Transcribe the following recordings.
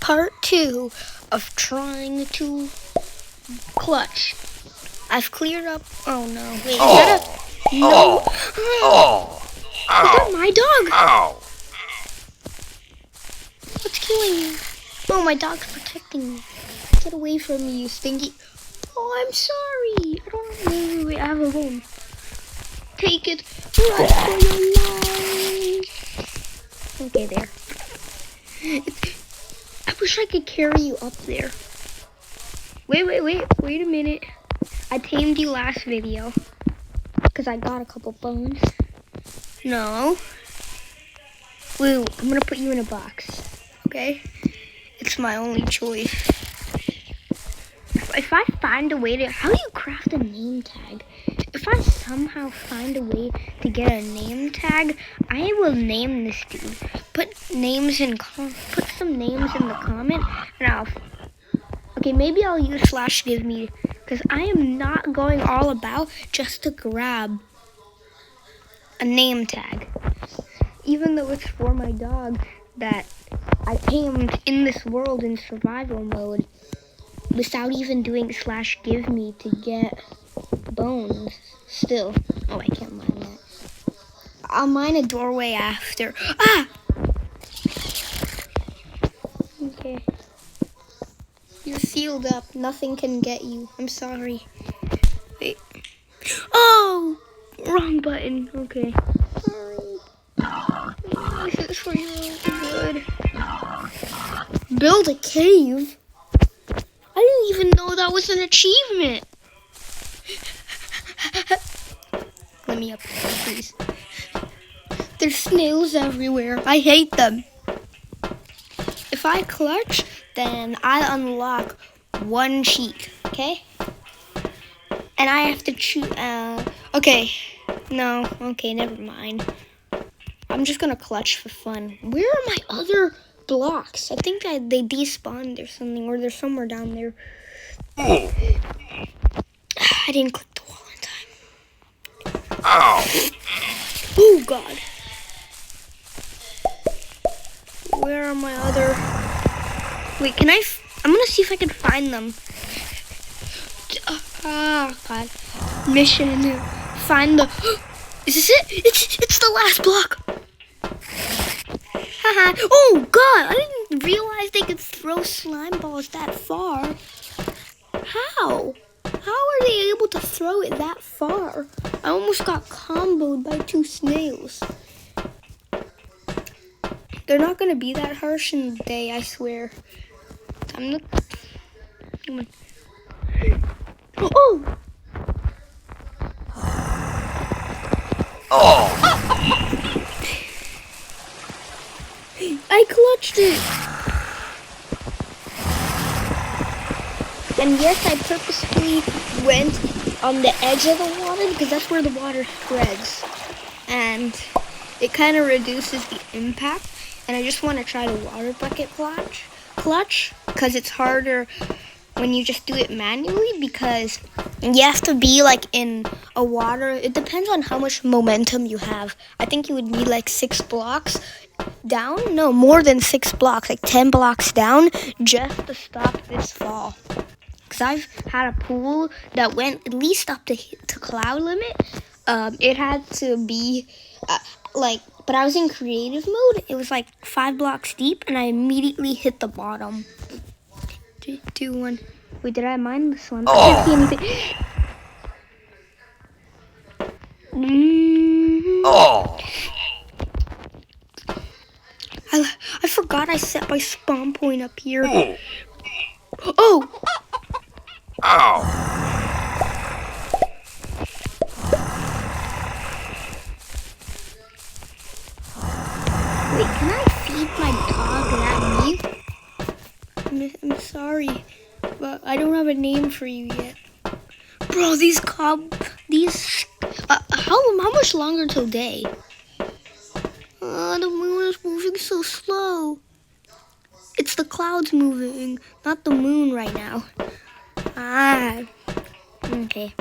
part 2 of trying to clutch. I've cleared up. Oh no! Wait, is that a no? Is that my dog? What's killing me? Oh, my dog's protecting me. Get away from me, you stinky. Oh, I'm sorry. I don't know. Wait, I have a bone. Take it. Run for your life. Okay, there. I wish I could carry you up there. Wait a minute. I tamed you last video. Because I got a couple bones. No. Wait, I'm going to put you in a box. Okay? It's my only choice. If I find a way to... How do you craft a name tag? If I somehow find a way to get a name tag, I will name this dude. Put some names in the comment, and I'll... Okay, maybe I'll use /giveme, because I am not going all about just to grab a name tag. Even though it's for my dog that I tamed in this world in survival mode without even doing /giveme to get bones. Still. Oh, I can't mine that. I'll mine a doorway after. Ah! Okay. You're sealed up. Nothing can get you. I'm sorry. Wait. Oh! Wrong button. Okay. Sorry. This is for your good. Build a cave? I didn't even know that was an achievement. Let me up, please. There's snails everywhere. I hate them. If I clutch, then I unlock one cheat, okay? And I have to choose, okay. No, okay, never mind. I'm just gonna clutch for fun. Where are my other blocks? I think they despawned or something, or they're somewhere down there. I didn't click the wall in time. Ow! Oh, God. Where are my other... Wait, can I'm gonna see if I can find them. Ah, God. Mission. Find the... Is this it? It's the last block. Haha. Oh, God. I didn't realize they could throw slime balls that far. How? How are they able to throw it that far? I almost got comboed by 2 snails. They're not gonna be that harsh in the day, I swear. Come on. Oh! Oh! I clutched it! And yes, I purposefully went on the edge of the water because that's where the water spreads. And it kind of reduces the impact. And I just want to try the water bucket clutch because it's harder when you just do it manually because you have to be like in a water. It depends on how much momentum you have. I think you would need like 6 blocks down. No, more than 6 blocks, like 10 blocks down just to stop this fall. Because I've had a pool that went at least up to cloud limit. It had to be but I was in creative mode. It was like 5 blocks deep, and I immediately hit the bottom. 3, 2, 1. Wait, did I mine this one? I can't see anything. Oh! I forgot I set my spawn point up here. Oh! Ow! Wait, can I feed my dog that meat? I'm sorry, but I don't have a name for you yet. Bro, how much longer till day? The moon is moving so slow. It's the clouds moving, not the moon right now. Okay.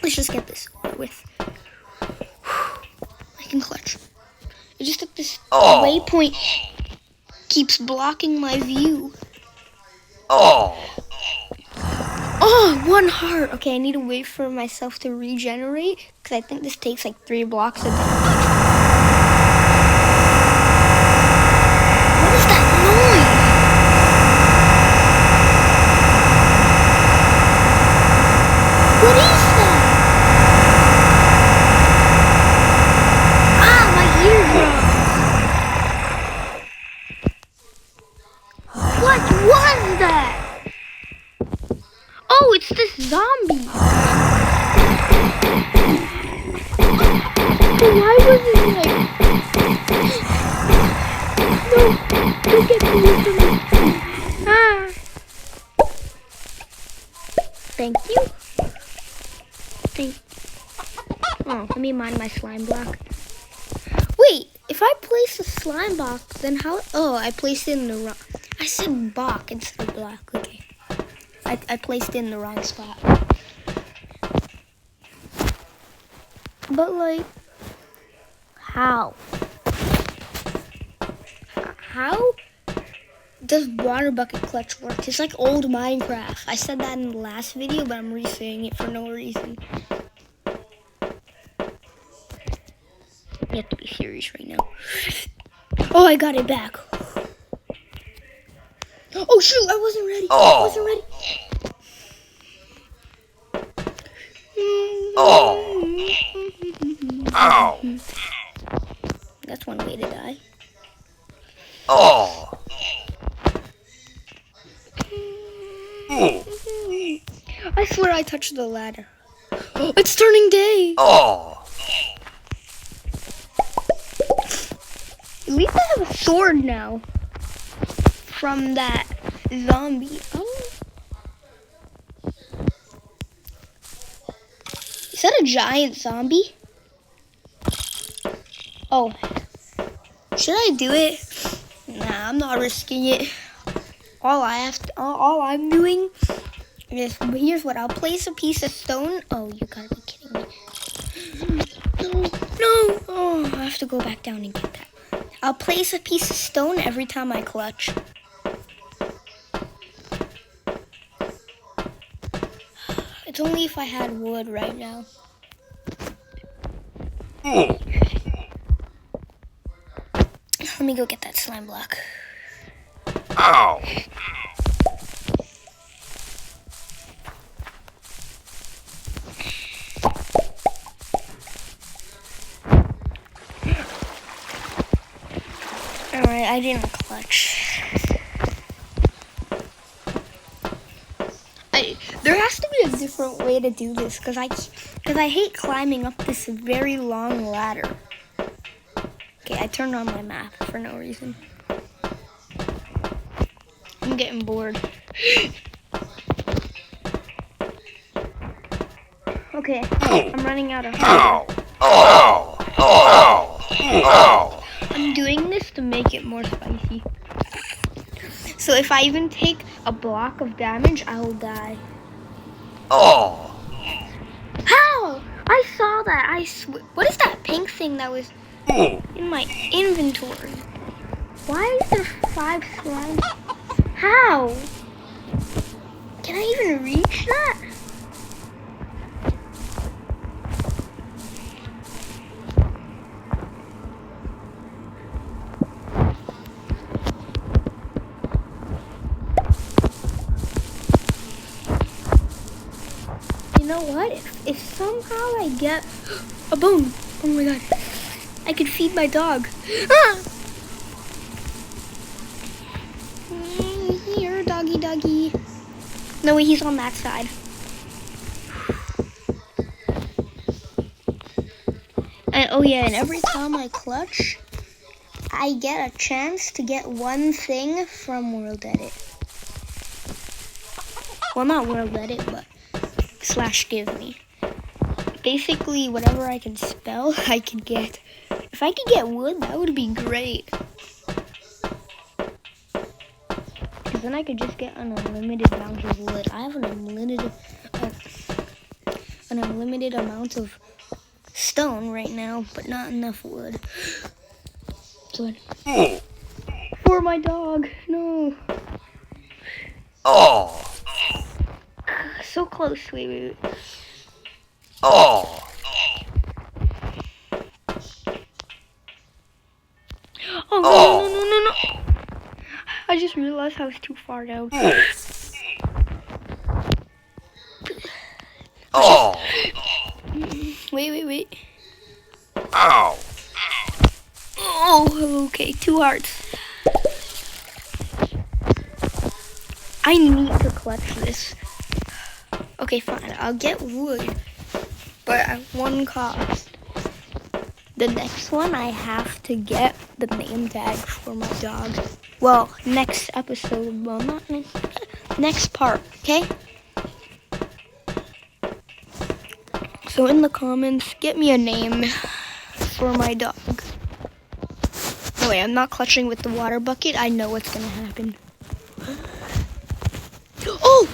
Let's just get this over with. I can clutch. I just took this waypoint keeps blocking my view. Oh. Oh, 1 heart. Okay, I need to wait for myself to regenerate because I think this takes like 3 blocks of damage. What is that noise? What is that? Ah, my eardrum. What was that? Oh, it's this zombie. But why was it like... No, don't get away from me. Ah. Thank you. Oh, let me mine my slime block. Wait, if I place a slime block, then how... Oh, I placed it in the wrong... I said block instead of block. Okay. I placed it in the wrong spot. But like, how? How does water bucket clutch work? It's like old Minecraft. I said that in the last video, but I'm re-saying it for no reason. You have to be serious right now. Oh, I got it back. Oh shoot, I wasn't ready. I wasn't ready. Oh. Ow. That's one way to die. Oh. I swear I touched the ladder. Oh, it's turning day. Oh. At least I have a sword now. From that zombie. Oh. Is that a giant zombie? Oh. Should I do it? Nah, I'm not risking it. All I'm doing is, here's what, I'll place a piece of stone. Oh, you gotta be kidding me. No. Oh, I have to go back down and get that. I'll place a piece of stone every time I clutch. It's only if I had wood right now. Let me go get that slime block. Ow. Alright, I didn't clutch. There has to be a different way to do this because I hate climbing up this very long ladder. Okay, I turned on my map for no reason. I'm getting bored. Okay, I'm running out of Ow. Oh. Oh. Oh. I'm doing this to make it more spicy. So if I even take a block of damage, I will die. Oh. How? I saw that. What is that pink thing that was in my inventory? Why is there 5 slimes? How? Can I even reach that? You know what? If somehow I get a bone, oh my god, I could feed my dog. Ah! Here, doggy. No, he's on that side. Oh yeah, and every time I clutch, I get a chance to get one thing from World Edit. Well, not World Edit, but /give me. Basically, whatever I can spell, I can get. If I could get wood, that would be great. Because then I could just get an unlimited amount of wood. I have an unlimited amount of stone right now, but not enough wood. Good. 4 For my dog. No. Oh. So close. Wait. Oh. Oh, no. I just realized I was too far down. Oh. Wait. Ow. Oh, okay. 2 hearts. I need to clutch this. Okay, fine. I'll get wood, but at one cost. The next one, I have to get the name tag for my dog. Well, next episode. Well, not next part, okay? So in the comments, get me a name for my dog. No way, I'm not clutching with the water bucket. I know what's gonna happen. Oh!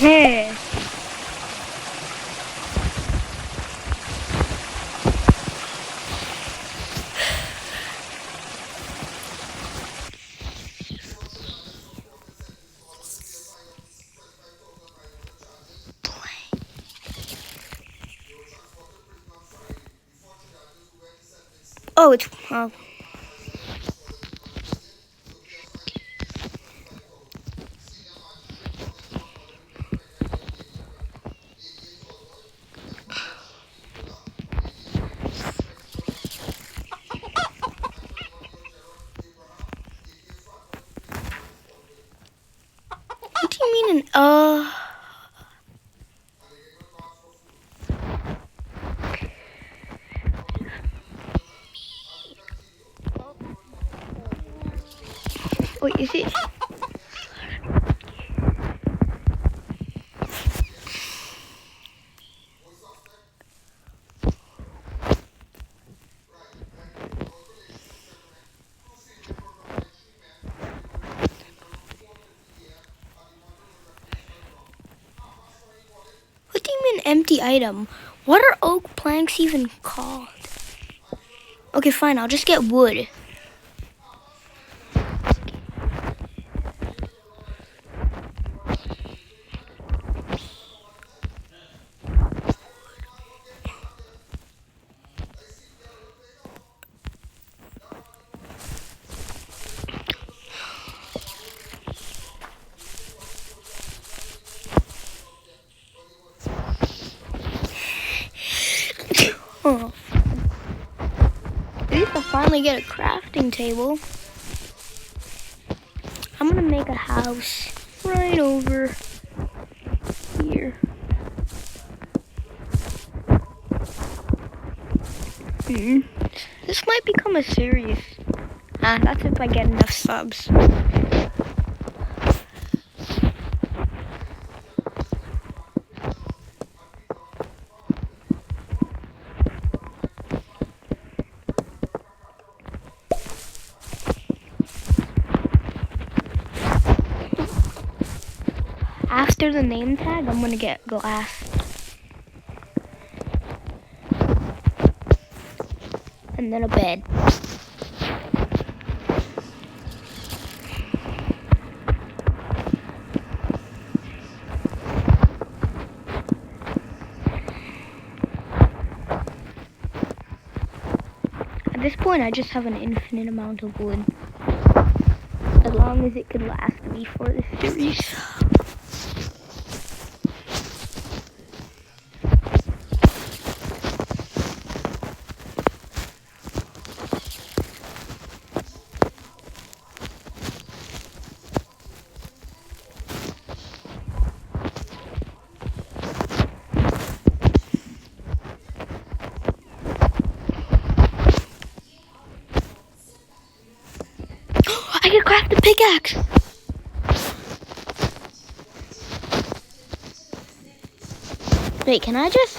Yeah. Oh, it's What do you mean wait, is it? What do you mean empty item? What are oak planks even called? Okay, fine, I'll just get wood. Oh. At least I'll finally get a crafting table. I'm gonna make a house right over here. This might become a series. That's if I get enough subs. After the name tag, I'm gonna get glass. And then a bed. At this point, I just have an infinite amount of wood. As long as it could last me for this series. I can craft a pickaxe! Wait, can I just...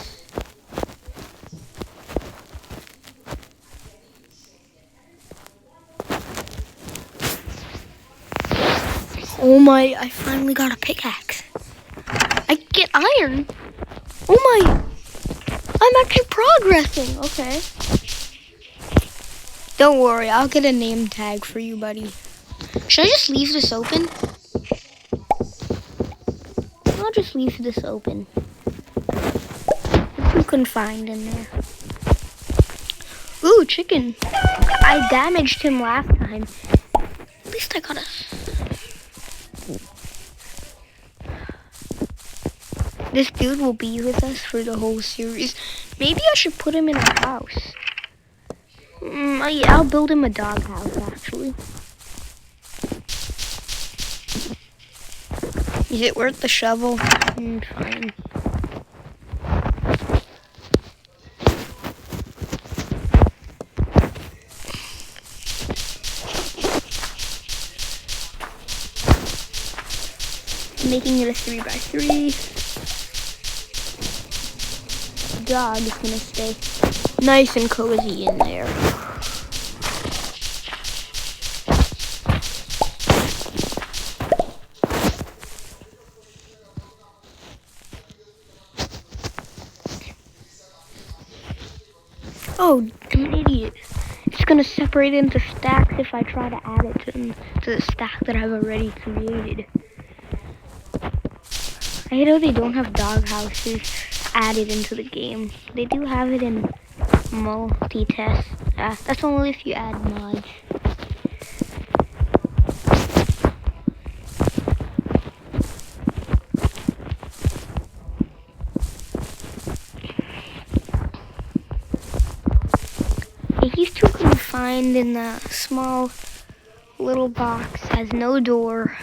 Oh my, I finally got a pickaxe. get iron. Oh my. I'm actually progressing. Okay. Don't worry, I'll get a name tag for you, buddy. Should I just leave this open? I'll just leave this open. Who can find in there? Ooh, chicken. I damaged him last time. At least I got a... This dude will be with us for the whole series. Maybe I should put him in a house. Yeah, I'll build him a dog house, actually. Is it worth the shovel? Fine. Making it a 3x3. Dog is gonna stay nice and cozy in there. Oh, I'm an idiot. It's gonna separate into stacks if I try to add it to the stack that I've already created. I know they don't have dog houses added into the game. They do have it in multi-test. That's only if you add mods. He's too confined in the small little box, has no door.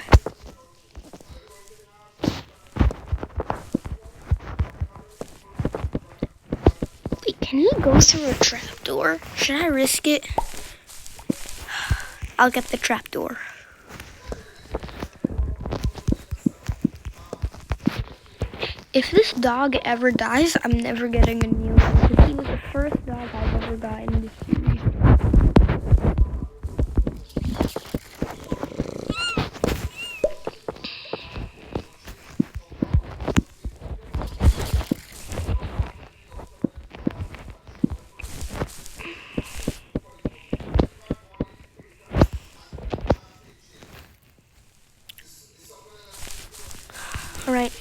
Wait, can he go through a trapdoor? Should I risk it? I'll get the trapdoor. If this dog ever dies, I'm never getting a new one, because he was the first dog I've ever got in this series. Alright.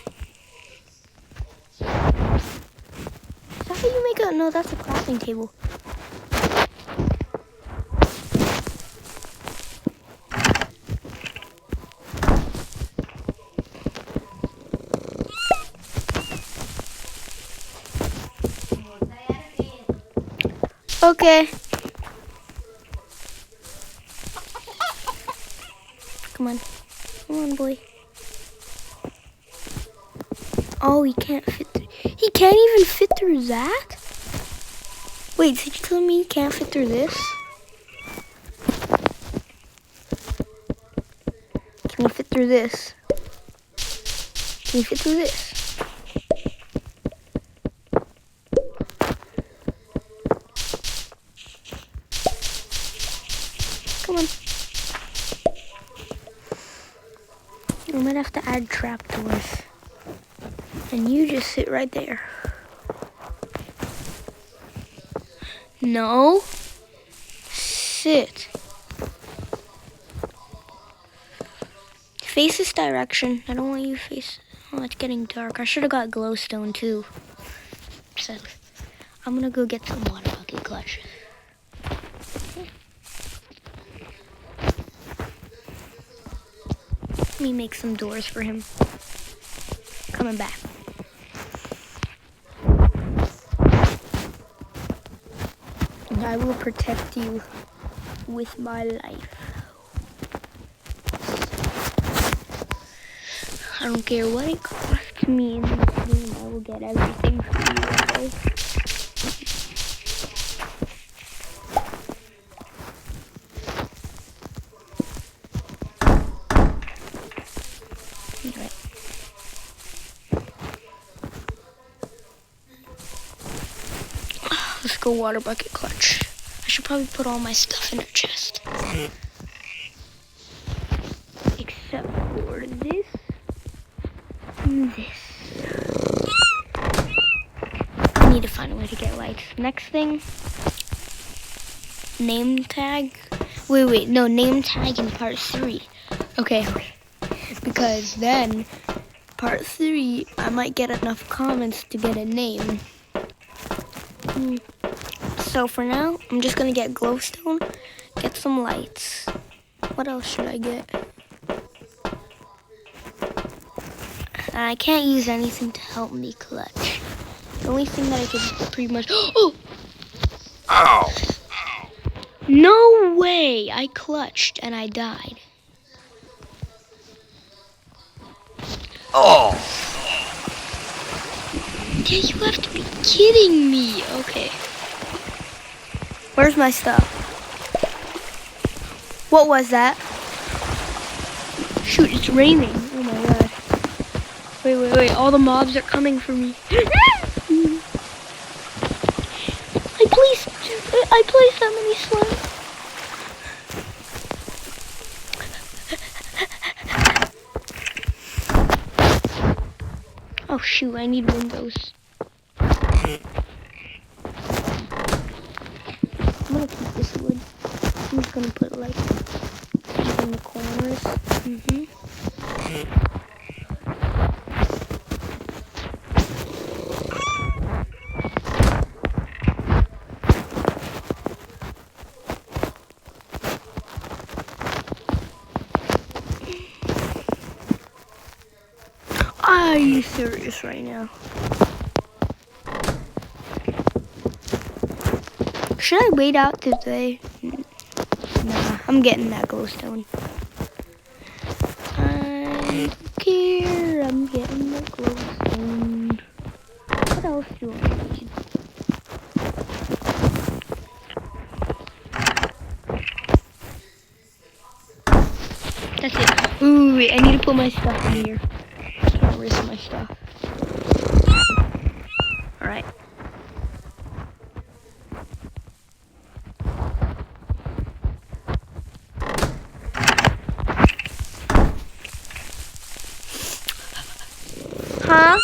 No, that's a crafting table. Okay. Come on. Come on, boy. Oh, he can't fit through. He can't even fit through that? Wait, did you tell me you can't fit through this? Can you fit through this? Can you fit through this? Come on. We might have to add trapdoors. And you just sit right there. No. Sit. Face this direction. I don't want you to face... Oh, it's getting dark. I should have got glowstone too. So, I'm gonna go get some water bucket clutch. Let me make some doors for him. Coming back. I will protect you with my life. I don't care what it costs me in this game. I will get everything for you, okay? Alright. Let's go water bucket clutch. I should probably put all my stuff in a chest. Except for this and this. need to find a way to get lights. Next thing, name tag. Wait, no, name tag in part 3. Okay. Because then, part 3, I might get enough comments to get a name. So for now, I'm just gonna get glowstone, get some lights. What else should I get? I can't use anything to help me clutch. The only thing that I could pretty much... Oh! Ow! No way! I clutched and I died. Oh! Yeah, you have to be kidding me. Okay. Where's my stuff? What was that? Shoot, it's raining. Oh my god. Wait. All the mobs are coming for me. I placed that many slimes. Oh shoot, I need windows. I'm gonna keep this wood. I'm just gonna put like in the corners. Are you serious right now? Should I wait out today? Nah, I'm getting that glowstone. I don't care. I'm getting the glowstone. What else do I need? That's it. Ooh, wait, I need to put my stuff in here. I can't risk my stuff. Alright. Huh?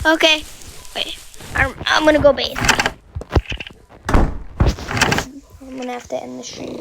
Okay. Wait. I'm gonna go bathe. I'm gonna have to end the stream.